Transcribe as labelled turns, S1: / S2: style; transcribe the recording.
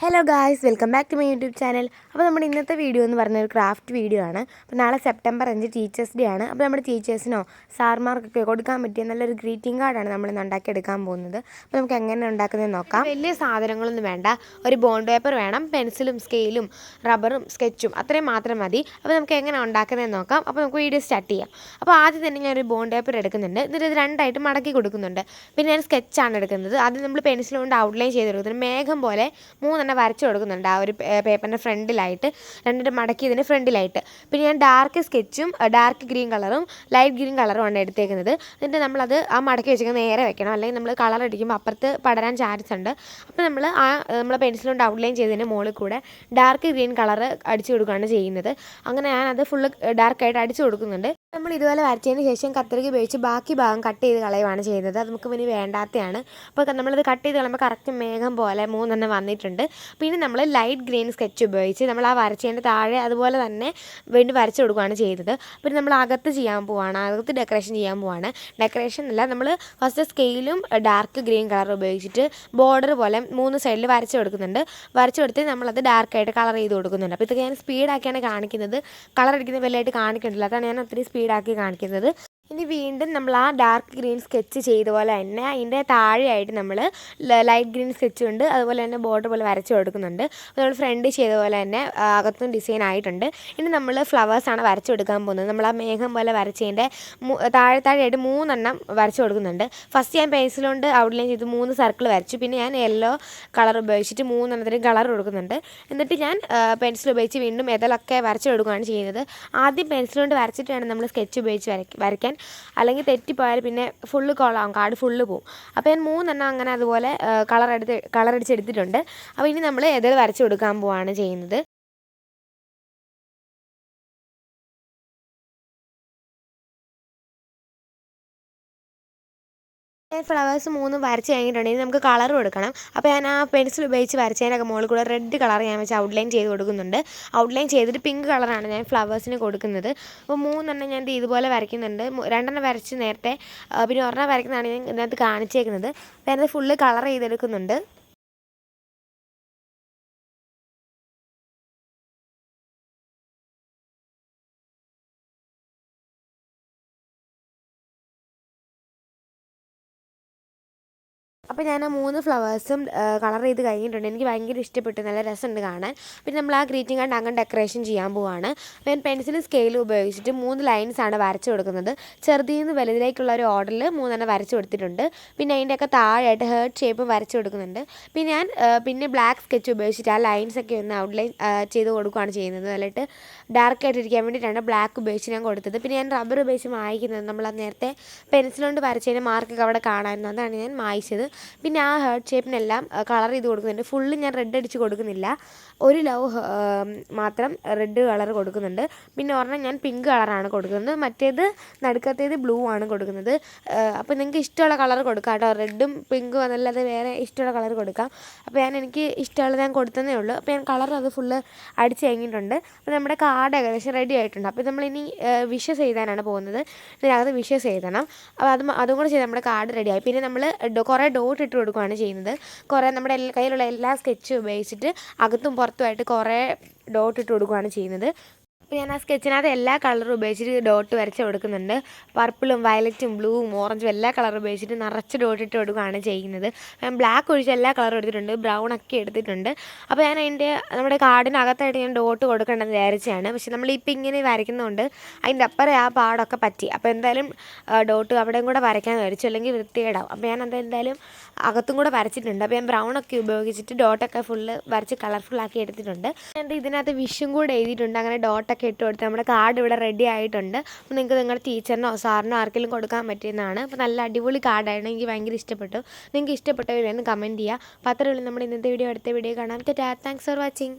S1: Hello guys, welcome back to my YouTube channel. അപ്പോൾ നമ്മുടെ ഇന്നത്തെ വീഡിയോ എന്ന് പറഞ്ഞൊരു ക്രാഫ്റ്റ് വീഡിയോ ആണ്. അപ്പോൾ നാളെ സെപ്റ്റംബർ 5 ടീച്ചേഴ്സ് ഡേ ആണ്. അപ്പോൾ നമ്മുടെ ടീച്ചേഴ്സിനോ സാർമാർക്കൊക്കെ കൊടുക്കാൻ പറ്റിയ നല്ലൊരു ഗ്രീറ്റിംഗ് കാർഡാണ് നമ്മളിന്ന് ഉണ്ടാക്കിയെടുക്കാൻ പോകുന്നത്. അപ്പോൾ നമുക്ക് എങ്ങനെ ഉണ്ടാക്കുന്നത് നോക്കാം. വലിയ സാധനങ്ങളൊന്നും വേണ്ട. ഒരു ബോണ്ട് പേപ്പർ വേണം, പെൻസിലും സ്കെയിലും റബ്ബറും സ്കെച്ചും അത്രയും മാത്രം മതി. അപ്പോൾ നമുക്ക് എങ്ങനെ ഉണ്ടാക്കുന്നത് നോക്കാം. അപ്പോൾ നമുക്ക് വീഡിയോ സ്റ്റാർട്ട് ചെയ്യാം. അപ്പോൾ ആദ്യം തന്നെ ഞാനൊരു ബോണ്ട് പേപ്പർ എടുക്കുന്നുണ്ട്. എന്നിട്ട് ഇത് രണ്ടായിട്ട് മടക്കി കൊടുക്കുന്നുണ്ട്. പിന്നെ ഞാൻ സ്കെച്ചാണ് എടുക്കുന്നത്. ആദ്യം നമ്മൾ പെൻസിൽ കൊണ്ട് ഔട്ട്ലൈൻ ചെയ്ത് കൊടുക്കുന്നത് മേഘം പോലെ വരച്ചു കൊടുക്കുന്നുണ്ട് ആ ഒരു പേപ്പറിൻ്റെ ഫ്രണ്ടിലായിട്ട്, രണ്ടിട്ട് മടക്കി ഇതിൻ്റെ ഫ്രണ്ടിലായിട്ട്. പിന്നെ ഞാൻ ഡാർക്ക് സ്കെച്ചും ഡാർക്ക് ഗ്രീൻ കളറും ലൈറ്റ് ഗ്രീൻ കളറുമാണ് എടുത്തേക്കുന്നത്. എന്നിട്ട് നമ്മളത് ആ മടക്കി വെച്ചിരിക്കുന്നത് നേരെ വെക്കണം, അല്ലെങ്കിൽ നമ്മൾ കളർ അടിക്കുമ്പോൾ അപ്പുറത്ത് പടരാൻ ചാൻസ് ഉണ്ട്. അപ്പോൾ നമ്മൾ പെൻസിൽ കൊണ്ട് ഔട്ട്ലൈൻ ചെയ്തതിൻ്റെ മുകളിൽ കൂടെ ഡാർക്ക് ഗ്രീൻ കളർ അടിച്ചു കൊടുക്കുകയാണ് ചെയ്യുന്നത്. അങ്ങനെ ഞാനത് ഫുള്ള് ഡാർക്കായിട്ട് അടിച്ചു കൊടുക്കുന്നുണ്ട്. നമ്മൾ ഇതുപോലെ വരച്ചതിന് ശേഷം കത്രിക ഉപയോഗിച്ച് ബാക്കി ഭാഗം കട്ട് ചെയ്ത് കളയുകയാണ് ചെയ്യുന്നത്. അത് നമുക്ക് പിന്നെ വേണ്ടാത്തതാണ്. അപ്പോൾ നമ്മളത് കട്ട് ചെയ്ത് കളയുമ്പോൾ കറക്റ്റ് മേഘം പോലെ 3 വന്നിട്ടുണ്ട്. പിന്നെ നമ്മൾ ലൈറ്റ് ഗ്രീൻ സ്കെച്ച് ഉപയോഗിച്ച് നമ്മൾ ആ വരച്ചതിൻ്റെ താഴെ അതുപോലെ തന്നെ വീണ്ടും വരച്ചു കൊടുക്കുകയാണ് ചെയ്തത്. പിന്നെ നമ്മൾ അകത്ത് ചെയ്യാൻ പോവുകയാണ്, അകത്ത് ഡെക്കറേഷൻ ചെയ്യാൻ പോവുകയാണ്. ഡെക്കറേഷൻ അല്ല, നമ്മൾ ഫസ്റ്റ് സ്കെയിലും ഡാർക്ക് ഗ്രീൻ കളർ ഉപയോഗിച്ചിട്ട് ബോർഡർ പോലെ 3 സൈഡിൽ വരച്ചു കൊടുക്കുന്നുണ്ട്. വരച്ചു കൊടുത്ത് നമ്മളത് ഡാർക്കായിട്ട് കളർ ചെയ്ത് കൊടുക്കുന്നുണ്ട്. അപ്പോൾ ഇതൊക്കെ ഞാൻ സ്പീഡാക്കിയാണ് കാണിക്കുന്നത്, കളർ അടിക്കുന്ന വലുതായിട്ട് കാണിക്കുന്നില്ല. അതാണ് ഞാൻ ഒത്തിരി സ്പീഡാക്കി കാണിക്കുന്നത്. ഇനി വീണ്ടും നമ്മൾ ആ ഡാർക്ക് ഗ്രീൻ സ്കെച്ച് ചെയ്ത പോലെ തന്നെ അതിൻ്റെ താഴെയായിട്ട് നമ്മൾ ലൈറ്റ് ഗ്രീൻ സ്കെച്ച് ഉണ്ട്, അതുപോലെ തന്നെ ബോർഡർ പോലെ വരച്ച് കൊടുക്കുന്നുണ്ട്. അപ്പോൾ നമ്മൾ ഫ്രണ്ട് ചെയ്ത പോലെ തന്നെ അകത്തും ഡിസൈൻ ആയിട്ടുണ്ട്. ഇനി നമ്മൾ ഫ്ലവേഴ്സാണ് വരച്ച് കൊടുക്കാൻ പോകുന്നത്. നമ്മൾ ആ മേഘം പോലെ വരച്ചതിൻ്റെ താഴെയായിട്ട് 3 വരച്ച് കൊടുക്കുന്നുണ്ട്. ഫസ്റ്റ് ഞാൻ പെൻസിൽ കൊണ്ട് ഔട്ട്ലൈൻ ചെയ്ത് 3 സർക്കിൾ വരച്ചു. പിന്നെ ഞാൻ യെല്ലോ കളർ ഉപയോഗിച്ചിട്ട് 3 കളർ കൊടുക്കുന്നുണ്ട്. എന്നിട്ട് ഞാൻ പെൻസിൽ ഉപയോഗിച്ച് വീണ്ടും എതലൊക്കെ വരച്ച് കൊടുക്കുകയാണ് ചെയ്യുന്നത്. ആദ്യം പെൻസിൽ കൊണ്ട് വരച്ചിട്ട് വേണം നമ്മൾ സ്കെച്ച് ഉപയോഗിച്ച് വരയ്ക്കാൻ, അല്ലെങ്കിൽ തെറ്റിപ്പോയാൽ പിന്നെ ഫുള്ള് കോളാവും, കാർഡ് ഫുള്ള് പോവും. അപ്പോൾ ഞാൻ 3 അങ്ങനെ അതുപോലെ കളറടിച്ചെടുത്തിട്ടുണ്ട്. അപ്പോൾ ഇനി നമ്മൾ എതിർ വരച്ച് കൊടുക്കാൻ പോവുകയാണ് ചെയ്യുന്നത്. ഫ്ലവേഴ്സ് 3 വരച്ച് കഴിഞ്ഞിട്ടുണ്ടെങ്കിൽ നമുക്ക് കളർ കൊടുക്കണം. അപ്പോൾ ഞാൻ ആ പെൻസിൽ ഉപയോഗിച്ച് വരച്ചതിനൊക്കെ മുകളിൽ കൂടെ റെഡ് കളർ ഞാൻ വെച്ച് ഔട്ട്ലൈൻ ചെയ്ത് കൊടുക്കുന്നുണ്ട്. ഔട്ട്ലൈൻ ചെയ്തിട്ട് പിങ്ക് കളറാണ് ഞാൻ ഫ്ലവേഴ്സിന് കൊടുക്കുന്നത്. അപ്പോൾ 3 ഞാൻ ഇതുപോലെ വരയ്ക്കുന്നുണ്ട്. 2 വരച്ച് നേരത്തെ, പിന്നെ 1 വരയ്ക്കുന്നതാണ് ഞാൻ ഇതിനകത്ത് കാണിച്ചേക്കുന്നത്. അപ്പോൾ ഞാനത് ഫുള്ള് കളർ ചെയ്തെടുക്കുന്നുണ്ട്. അപ്പോൾ ഞാൻ ആ 3 ഫ്ലവേഴ്സും കളർ ചെയ്ത് കഴിഞ്ഞിട്ടുണ്ട്. എനിക്ക് ഭയങ്കര ഇഷ്ടപ്പെട്ടു, നല്ല രസമുണ്ട് കാണാൻ. പിന്നെ നമ്മൾ ആ ഗ്രീറ്റിംഗ് കാർഡ് അങ്ങനെ ഡെക്കറേഷൻ ചെയ്യാൻ പോവുകയാണ്. അപ്പോൾ ഞാൻ പെൻസിലും സ്കെയിലും ഉപയോഗിച്ചിട്ട് 3 ലൈൻസാണ് വരച്ച് കൊടുക്കുന്നത്. ചെറുതിൽ നിന്ന് വലുതിലേക്കുള്ള ഒരു ഓർഡറിൽ 3 വരച്ച് കൊടുത്തിട്ടുണ്ട്. പിന്നെ അതിൻ്റെയൊക്കെ താഴെയായിട്ട് ഹേർട്ട് ഷേപ്പും വരച്ച് കൊടുക്കുന്നുണ്ട്. പിന്നെ ഞാൻ ബ്ലാക്ക് സ്കെച്ച് ഉപയോഗിച്ചിട്ട് ആ ലൈൻസൊക്കെ ഒന്ന് ഔട്ട്ലൈൻ ചെയ്ത് കൊടുക്കുകയാണ് ചെയ്യുന്നത്. നല്ലതായിട്ട് ഡാർക്കായിട്ടിരിക്കാൻ വേണ്ടിയിട്ടാണ് ബ്ലാക്ക് ഉപയോഗിച്ച് ഞാൻ കൊടുത്തത്. പിന്നെ ഞാൻ റബ്ബർ ഉപയോഗിച്ച് മായ്ക്കുന്നത്, നമ്മൾ നേരത്തെ പെൻസിൽ കൊണ്ട് വരച്ചതിന് മാർക്കൊക്കെ അവിടെ കാണാമായിരുന്നു, അതാണ് ഞാൻ മായ്ച്ചത്. പിന്നെ ആ ഹേർട്ട് ഷേപ്പിനെല്ലാം കളർ ചെയ്ത് കൊടുക്കുന്നുണ്ട്. ഫുള്ള് ഞാൻ റെഡ് അടിച്ച് കൊടുക്കുന്നില്ല, ഒരു ലവ് മാത്രം റെഡ് കളർ കൊടുക്കുന്നുണ്ട്. പിന്നെ ഒരെണ്ണം ഞാൻ പിങ്ക് കളറാണ് കൊടുക്കുന്നത്, മറ്റേത് നടുക്കത്തേത് ബ്ലൂ ആണ് കൊടുക്കുന്നത്. അപ്പോൾ നിങ്ങൾക്ക് ഇഷ്ടമുള്ള കളർ കൊടുക്കാം കേട്ടോ, റെഡും പിങ്കും അതല്ലാതെ വേറെ ഇഷ്ടമുള്ള കളർ കൊടുക്കാം. അപ്പോൾ എനിക്ക് ഇഷ്ടമുള്ളത് ഞാൻ കൊടുത്തതേ ഉള്ളൂ. അപ്പോൾ ഞാൻ കളർ അത് ഫുള്ള് അടിച്ച് കഴിഞ്ഞിട്ടുണ്ട്. അപ്പോൾ നമ്മുടെ കാർഡ് ഏകദേശം റെഡി ആയിട്ടുണ്ട്. അപ്പോൾ നമ്മളിനി വിഷസ് എഴുതാനാണ് പോകുന്നത്. ഇതിനകത്ത് വിഷസ് എഴുതണം. അപ്പോൾ അതും കൂടെ ചെയ്ത് നമ്മുടെ കാർഡ് റെഡിയായി. പിന്നെ നമ്മൾ കുറേ ഡോട്ട് ഇട്ട് കൊടുക്കുകയാണ് ചെയ്യുന്നത്. കുറേ നമ്മുടെ കയ്യിലുള്ള എല്ലാ സ്കെച്ചും ഉപയോഗിച്ചിട്ട് അകത്തും പുറത്തുമായിട്ട് കുറേ ഡോട്ട് ഇട്ട് കൊടുക്കുകയാണ് ചെയ്യുന്നത്. അപ്പോൾ ഞാൻ ആ സ്കെച്ചിനകത്ത് എല്ലാ കളറും ഉപയോഗിച്ചിട്ട് ഡോട്ട് വരച്ച് കൊടുക്കുന്നുണ്ട്. പർപ്പിളും വയലറ്റും ബ്ലൂവും ഓറഞ്ചും എല്ലാ കളറും ഉപയോഗിച്ചിട്ട് നിറച്ച് ഡോട്ട് ഇട്ട് കൊടുക്കുകയാണ് ചെയ്യുന്നത്. ഞാൻ ബ്ലാക്ക് ഒഴിച്ച് എല്ലാ കളറും എടുത്തിട്ടുണ്ട്, ബ്രൗൺ ഒക്കെ എടുത്തിട്ടുണ്ട്. അപ്പോൾ ഞാൻ നമ്മുടെ കാർഡിനകത്തായിട്ട് ഞാൻ ഡോട്ട് കൊടുക്കേണ്ടത് വിചാരിച്ചാണ്. പക്ഷേ നമ്മളിപ്പോൾ ഇങ്ങനെ വരയ്ക്കുന്നതുകൊണ്ട് അതിൻ്റെ അപ്പുറം ആ പാടൊക്കെ പറ്റി. അപ്പോൾ എന്തായാലും ഡോട്ട് അവിടെയും കൂടെ വരയ്ക്കാൻ വിചാരിച്ചു, അല്ലെങ്കിൽ വൃത്തികേടാവും. അപ്പോൾ ഞാൻ അതെന്തായാലും അകത്തും കൂടെ വരച്ചിട്ടുണ്ട്. അപ്പോൾ ഞാൻ ബ്രൗൺ ഒക്കെ ഉപയോഗിച്ചിട്ട് ഡോട്ടൊക്കെ ഫുള്ള് വരച്ച് കളർഫുള്ളാക്കി എടുത്തിട്ടുണ്ട്. ഇതിനകത്ത് വിഷും കൂടെ എഴുതിയിട്ടുണ്ട്. അങ്ങനെ ഡോട്ടൊക്കെ ഇട്ട് കൊടുത്ത് നമ്മുടെ കാർഡ് ഇവിടെ റെഡി ആയിട്ടുണ്ട്. അപ്പോൾ നിങ്ങൾക്ക് നിങ്ങളുടെ ടീച്ചറിനോ സാറിനോ ആർക്കെങ്കിലും കൊടുക്കാൻ പറ്റുന്നതാണ്. അപ്പോൾ നല്ല അടിപൊളി കാർഡാണ്, എനിക്ക് ഭയങ്കര ഇഷ്ടപ്പെട്ടു. നിങ്ങൾക്ക് ഇഷ്ടപ്പെട്ടവരൊന്ന് കമൻറ്റ് ചെയ്യുക. അപ്പോൾ അത്രയുള്ളൂ നമ്മുടെ ഇന്നത്തെ വീഡിയോ. അടുത്ത വീഡിയോ കാണാം. Tata, thanks for watching.